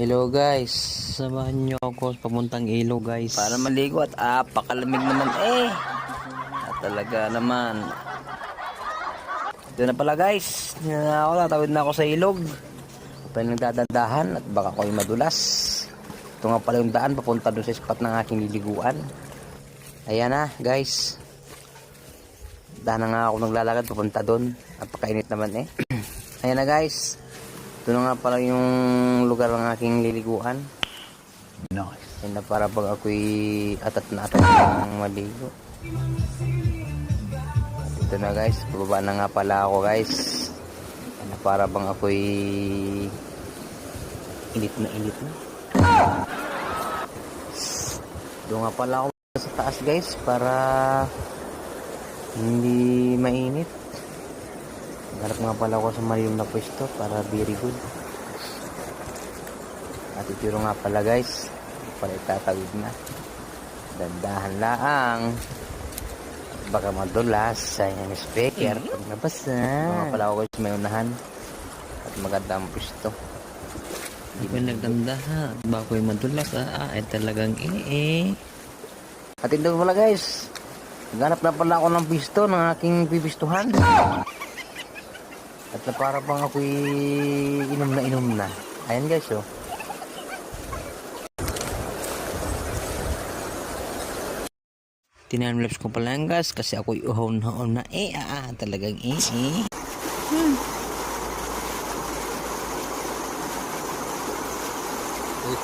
Hello guys, samahan nyo ako pamuntang ilo guys para maligo at apakalamig naman talaga naman. Ito na pala guys, tatawid na ako sa ilog. Pero nagdadandahan at baka ako'y madulas. Ito nga pala yung daan papunta doon sa spot ng aking liliguan. Ayan na guys, daan na nga ako naglalakad papunta doon. Napakainit naman Ayan na guys, ito na nga pala yung lugar ng aking liliguan. Nice. Yan na para pag ako'y atat na atat ng maligo. At ito na guys, bababa na nga pala ako guys. Yan na para bang ako'y init na. Doon nga pala ako sa taas guys para hindi mainit. Hanap nga pala ako sa malilim na pwesto para very good. At itiro nga pala guys, pala itatawid na. Dandahan lang. Baka madulas sa yung speaker pag nabasa. Ito nga pala ako guys, may unahan. At maganda ang pwesto. Hindi ko nagdandahan. Baka ko'y madulas ay talagang At ito pala guys, naghanap na pala ako ng pwesto ng aking pipistuhan. At para bang ako'y inom na. Ayan guys Tinanlaps ko pala ang gas kasi ako'y uhaw na talagang Ulit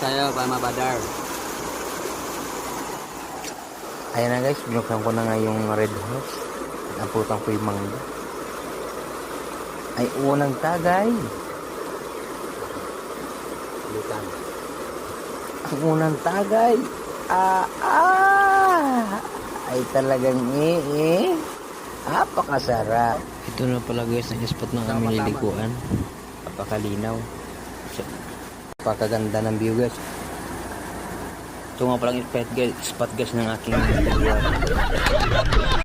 tayo para mabadar. Ayan na guys, binuksan ko na nga yung red horse. Naputan ko yung mangga. Ay unang tagay. Lutan. Ang unang tagay. Ay talagang apakasarap. ito na pala guys ang spot ng aming liliguan. Napakalinaw. Napakaganda ng view guys. Ito nga palang spot guys ng aking liliguan.